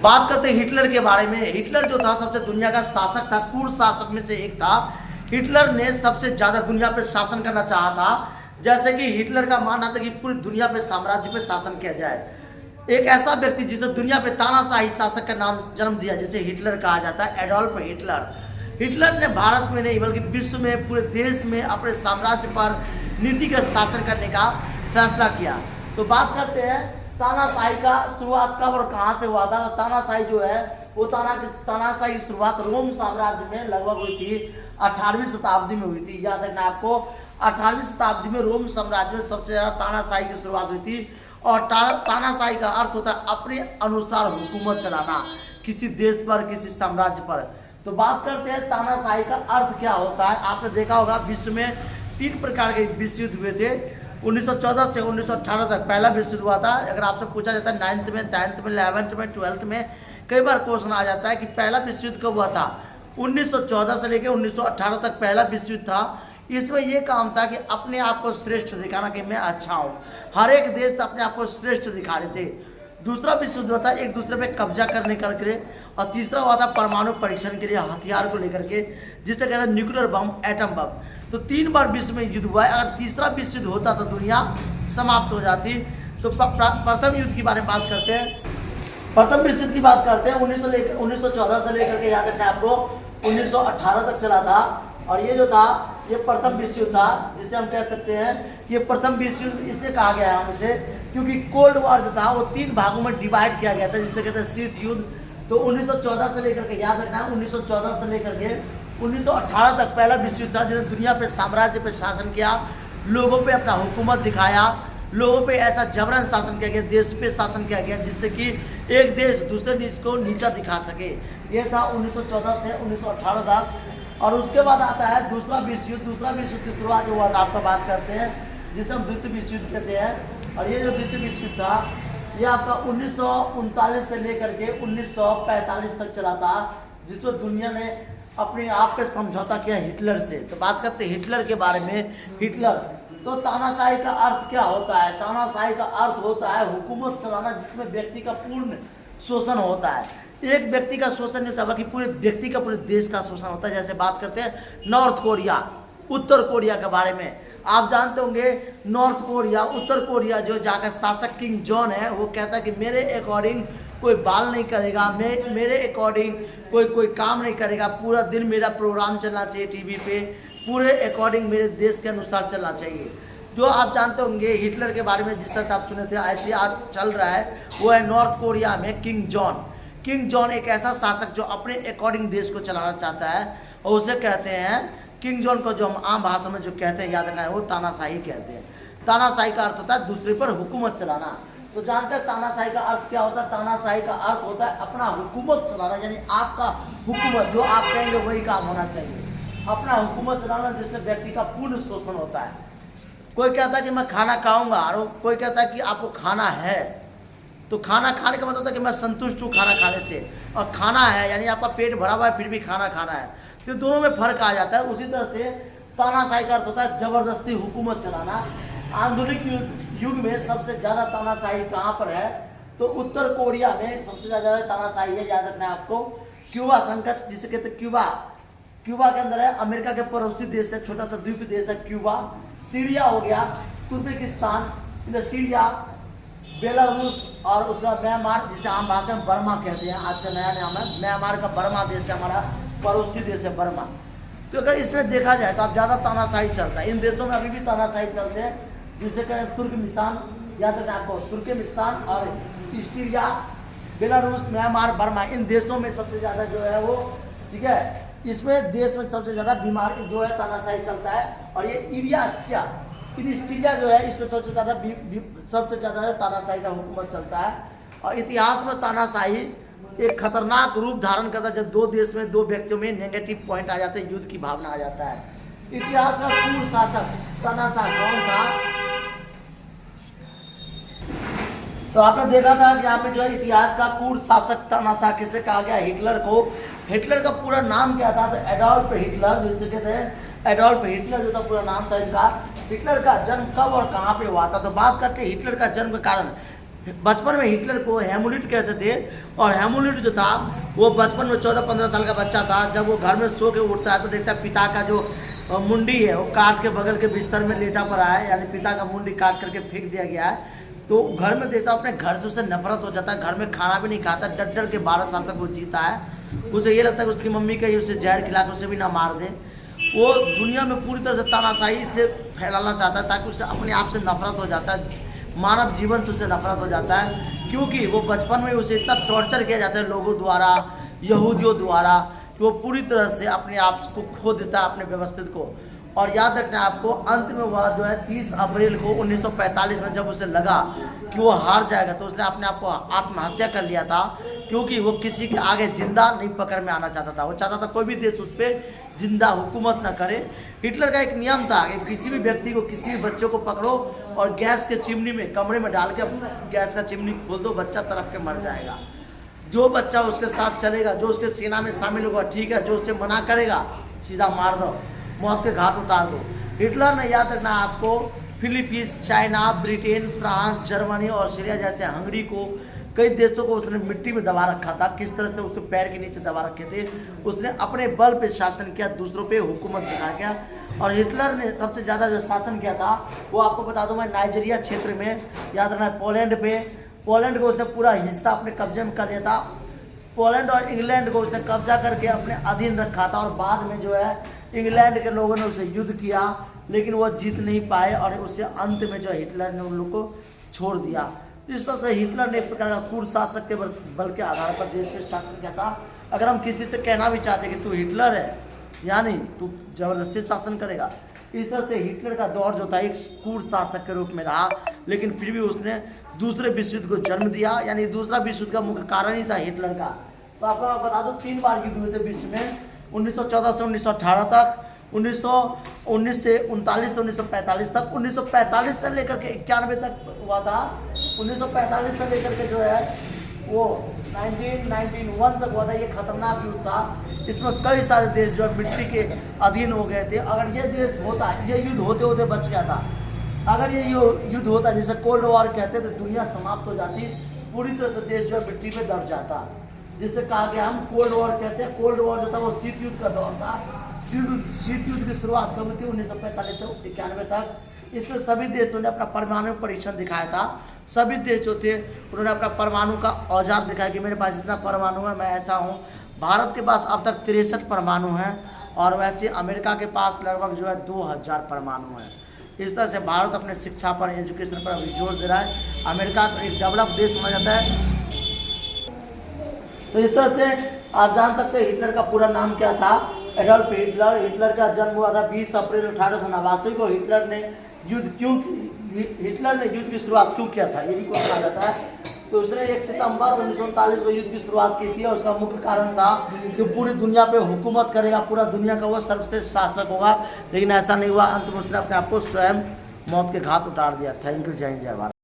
बात करते हैं हिटलर के बारे में। हिटलर जो था सबसे दुनिया का शासक था, क्रूर शासक में से एक था। हिटलर ने सबसे ज़्यादा दुनिया पे शासन करना चाहा था। जैसे कि हिटलर का मानना था कि पूरी दुनिया पे साम्राज्य पे शासन किया जाए। एक ऐसा व्यक्ति जिसे दुनिया पे तानाशाही शासक का नाम जन्म दिया, जिसे हिटलर कहा जाता है, एडोल्फ हिटलर। हिटलर ने भारत में नहीं बल्कि विश्व में, पूरे देश में अपने साम्राज्य पर नीतिगत शासन करने का फैसला किया। तो बात करते हैं तानाशाही का शुरुआत कब और कहाँ से हुआ था। तानाशाही जो है वो तानाशाही की शुरुआत रोम साम्राज्य में लगभग हुई थी 18वीं शताब्दी में हुई थी। याद रखना आपको, 18वीं शताब्दी में रोम साम्राज्य में सबसे ज़्यादा तानाशाही की शुरुआत हुई थी। और तानाशाही का अर्थ होता है अपने अनुसार हुकूमत चलाना किसी देश पर, किसी साम्राज्य पर। तो बात करते हैं तानाशाही का अर्थ क्या होता है। आपने देखा होगा विश्व में 3 प्रकार के विश्व युद्ध हुए थे। 1914 से 1918 तक पहला विश्व युद्ध हुआ था। अगर आपसे पूछा जाता है 9th में, 10th में, 11th में, 12th में कई बार क्वेश्चन आ जाता है कि पहला विश्व युद्ध कब हुआ था। 1914 से लेकर 1918 तक पहला विश्व युद्ध था। इसमें यह काम था कि अपने आप को श्रेष्ठ दिखाना कि मैं अच्छा हूँ। हर एक देश अपने आप को श्रेष्ठ दिखा रहे थे। दूसरा विश्व युद्ध हुआ था एक दूसरे पे कब्जा करने करके। और तीसरा हुआ था परमाणु परीक्षण के लिए हथियार को लेकर के, जिसे कहते हैं न्यूक्लियर बम, एटम बम। तो 3 बार विश्व में युद्ध हुआ है। अगर तीसरा विश्व युद्ध होता तो दुनिया समाप्त हो जाती। तो प्रथम युद्ध की बारे में बात करते हैं। प्रथम विश्व युद्ध की बात करते हैं 1914 से लेकर के, याद रखना है आपको, 1918 तक चला था। और ये जो था ये प्रथम विश्व युद्ध था, जिसे हम कह सकते हैं ये प्रथम विश्व युद्ध इसलिए कहा गया है हमसे क्योंकि कोल्ड वॉर जो था वो 3 भागों में डिवाइड किया गया था, जिसे कहते हैं शीत युद्ध। तो 1914 से लेकर के, याद रखना है, 1914 से लेकर के 1918 तक पहला विश्व युद्ध था, जिसने दुनिया पे साम्राज्य पे शासन किया, लोगों पे अपना हुकूमत दिखाया, लोगों पे ऐसा जबरन शासन किया गया, देश पे शासन किया गया जिससे कि एक देश दूसरे देश को नीचा दिखा सके। ये था 1914 से 1918 तक। और उसके बाद आता है दूसरा विश्व युद्ध। दूसरा विश्व युद्ध की शुरुआत जो हुआ था आपका बात करते हैं, जिसे हम द्वितीय विश्व युद्ध कहते हैं। और ये जो द्वितीय विश्व युद्ध था ये आपका 1939 से लेकर के 1945 तक चला था, जिसमें दुनिया ने अपने आप पे समझौता किया हिटलर से। तो बात करते हैं हिटलर के बारे में। हिटलर, तो तानाशाही का अर्थ क्या होता है। तानाशाही का अर्थ होता है हुकूमत चलाना जिसमें व्यक्ति का पूर्ण शोषण होता है। एक व्यक्ति का शोषण नहीं होता बल्कि पूरे व्यक्ति का, पूरे देश का शोषण होता है। जैसे बात करते हैं नॉर्थ कोरिया, उत्तर कोरिया के बारे में। आप जानते होंगे नॉर्थ कोरिया, उत्तर कोरिया जो जाकर शासक किंग जॉन है वो कहता है कि मेरे अकॉर्डिंग कोई बाल नहीं करेगा, मेरे अकॉर्डिंग कोई काम नहीं करेगा, पूरा दिन मेरा प्रोग्राम चलना चाहिए टीवी पे, पूरे अकॉर्डिंग मेरे देश के अनुसार चलना चाहिए। जो आप जानते होंगे हिटलर के बारे में जिस तरह से आप सुने थे ऐसे आज चल रहा है, वो है नॉर्थ कोरिया में किंग जॉन। किंग जॉन एक ऐसा शासक जो अपने अकॉर्डिंग देश को चलाना चाहता है, और उसे कहते हैं किंग जॉन को, जो हम आम भाषा में जो कहते हैं, याद रखना है, वो तानाशाही कहते हैं। तानाशाही का अर्थ होता है दूसरे पर हुकूमत चलाना। तो जानते हैं तानाशाही का अर्थ क्या होता है। तानाशाही का अर्थ होता है अपना हुकूमत चलाना, यानी आपका हुकूमत जो आप कहेंगे वही काम होना चाहिए। अपना हुकूमत चलाना जिससे व्यक्ति का पूर्ण शोषण होता है। कोई कहता है कि मैं खाना खाऊंगा, और कोई कहता है कि आपको खाना है। तो खाना खाने का मतलब है कि मैं संतुष्ट हूँ खाना खाने से, और खाना है यानी आपका पेट भरा हुआ है फिर भी खाना खाना है। तो दोनों में फर्क आ जाता है। उसी तरह से तानाशाही का अर्थ होता है जबरदस्ती हुकूमत चलाना। आधुनिक युग में सबसे ज़्यादा तानाशाही कहाँ पर है, तो उत्तर कोरिया में सबसे ज़्यादा तानाशाही है। याद रखना है आपको। क्यूबा संकट जिसे कहते हैं, क्यूबा के अंदर है, अमेरिका के पड़ोसी देश है, छोटा सा द्वीप देश है क्यूबा। सीरिया हो गया, तुर्कमेनिस्तान, सीरिया, बेलारूस, और उसका म्यांमार जिसे आम भाषा में बर्मा कहते हैं, आज का नया नाम है म्यांमार का। बर्मा देश है हमारा, पड़ोसी देश है बर्मा। तो अगर इसमें देखा जाए तो अब ज़्यादा तानाशाही चलता है। इन देशों में अभी भी तानाशाही चलते हैं, जिसे कहें तुर्कमेनिस्तान, याद रखना आपको, तुर्कमेनिस्तान और सीरिया, बेलारूस, म्यांमार, बर्मा, इन देशों में सबसे ज़्यादा जो है वो, ठीक है, इसमें देश में सबसे ज़्यादा बीमारी जो है तानाशाही चलता है। और ये इरिस्ट्रिया जो है इसमें सबसे ज़्यादा तानाशाही का हुकूमत चलता है। और इतिहास में तानाशाही एक खतरनाक रूप धारण करता है जब दो देश में, दो व्यक्तियों में नेगेटिव पॉइंट आ जाते हैं, युद्ध की भावना आ जाता है। इतिहास का क्रूर शासक तानाशाह कौन था। तो आपने देखा था कि यहाँ पे जो है इतिहास का क्रूर शासक तानाशाह किसे कहा गया, हिटलर को। हिटलर का पूरा नाम क्या था, तो एडोल्फ हिटलर, जिसे कहते हैं एडोल्फ हिटलर जो था पूरा नाम था इनका। हिटलर का जन्म कब और कहाँ पे हुआ था, तो बात करते हैं हिटलर का जन्म का कारण। बचपन में हिटलर को हेमोलिट कहते थे। और हेमोलिट जो था वो बचपन में 14-15 साल का बच्चा था, जब वो घर में सो के उठता है तो देखता है पिता का जो मुंडी है वो काट के बगल के बिस्तर में लेटा पड़ा है, यानी पिता का मुंडी काट करके फेंक दिया गया है। तो घर में देखता अपने घर से उससे नफरत हो जाता है, घर में खाना भी नहीं खाता, डर डर के 12 साल तक वो जीता है। उसे ये लगता है कि उसकी मम्मी कहीं उसे जहर खिला के उसे भी ना मार दे। वो दुनिया में पूरी तरह से तानाशाही इसलिए फैलाना चाहता है ताकि उसे अपने आप से नफरत हो जाता है, मानव जीवन से उसे नफरत हो जाता है, क्योंकि वो बचपन में उसे इतना टॉर्चर किया जाता है लोगों द्वारा, यहूदियों द्वारा, कि वो पूरी तरह से अपने आप को खो देता है, अपने व्यवस्थित को। और याद रखना आपको, अंत में वह जो है 30 अप्रैल को 1945 में जब उसे लगा कि वो हार जाएगा तो उसने अपने आप को आत्महत्या कर लिया था, क्योंकि वो किसी के आगे जिंदा नहीं पकड़ में आना चाहता था। वो चाहता था कोई भी देश उस पर जिंदा हुकूमत ना करे। हिटलर का एक नियम था कि किसी भी व्यक्ति को, किसी भी बच्चे को पकड़ो और गैस के चिमनी में, कमरे में डाल के गैस का चिमनी खोल दो, बच्चा तड़प के मर जाएगा। जो बच्चा उसके साथ चलेगा, जो उसके सेना में शामिल होगा ठीक है, जो उससे मना करेगा सीधा मार दो, मौत के घाट उतार दो। हिटलर ने, याद रखना आपको, Philippines, China, Britain, France, Germany, Australia जैसे हंगरी को, कई देशों को उसने मिट्टी में दबा रखा था। किस तरह से उसके पैर के नीचे दबा रखे थे, उसने अपने बल पे शासन किया, दूसरों पे हुकूमत दिखा गया। और हिटलर ने सबसे ज़्यादा जो शासन किया था वो आपको बता दूं मैं, नाइजीरिया क्षेत्र में, याद रखना, पोलैंड को उसने पूरा हिस्सा अपने कब्जे में कर लिया था। पोलैंड और इंग्लैंड को उसने कब्जा करके अपने अधीन रखा था। और बाद में जो है इंग्लैंड के लोगों ने उसे युद्ध किया, लेकिन वो जीत नहीं पाए और उसे अंत में जो हिटलर ने उन लोग को छोड़ दिया। इस तरह से हिटलर ने एक प्रकार का क्रूर शासक के बल के आधार पर देश के शासन किया था। अगर हम किसी से कहना भी चाहते कि तू हिटलर है, यानी तू जबरदस्ती शासन करेगा, इस तरह से हिटलर का दौर जो था एक क्रूर शासक के रूप में रहा, लेकिन फिर भी उसने दूसरे विश्व युद्ध को जन्म दिया। यानी दूसरा विश्व युद्ध का मुख्य कारण ही था हिटलर का। तो आपको मैं बता दूं 3 बार युद्ध हुए थे विश्व में, 1914 से 1918 तक, 1919 से 39 से 1945 तक, 1945 से लेकर के 91 तक हुआ था। 1945 से लेकर के जो है वो 1991 तक हुआ था। ये खतरनाक युद्ध था, इसमें कई सारे देश जो है मिट्टी के अधीन हो गए थे। अगर ये देश होता, ये युद्ध होते होते बच गया था, अगर ये युद्ध होता जिसे कोल्ड वॉर कहते तो दुनिया समाप्त हो जाती, पूरी तरह से देश जो है मिट्टी में दब जाता, जिससे कहा गया हम कोल्ड वॉर कहते हैं। कोल्ड वॉर जो था वो शीत युद्ध का दौर था। शीत युद्ध की शुरुआत कब थी? 1945 से 91 तक। इसमें सभी देशों ने अपना परमाणु परीक्षण दिखाया था। सभी देश जो थे उन्होंने अपना परमाणु का औजार दिखाया कि मेरे पास इतना परमाणु है, मैं ऐसा हूँ। भारत के पास अब तक 63 परमाणु हैं, और वैसे अमेरिका के पास लगभग जो है 2000 परमाणु हैं। इस तरह से भारत अपने शिक्षा पर, एजुकेशन पर अभी जोर दे रहा है। अमेरिका एक डेवलप देश माना जाता है। तो इस तरह से आप जान सकते हैं हिटलर का पूरा नाम क्या था, एडोल्फ हिटलर। हिटलर का जन्म हुआ था 20 अप्रैल 1889 को। हिटलर ने युद्ध की शुरुआत क्यों किया था, ये भी क्वेश्चन आ जाता है। तो उसने 1 सितंबर 1939 को युद्ध की शुरुआत की थी, और उसका मुख्य कारण था कि पूरी दुनिया पे हुकूमत करेगा, पूरा दुनिया का वो सर्वश्रेष्ठ शासक होगा। लेकिन ऐसा नहीं हुआ, अंत में उसने अपने आप को स्वयं मौत के घाट उतार दिया। थैंक यू, जय हिंद, जय भारत।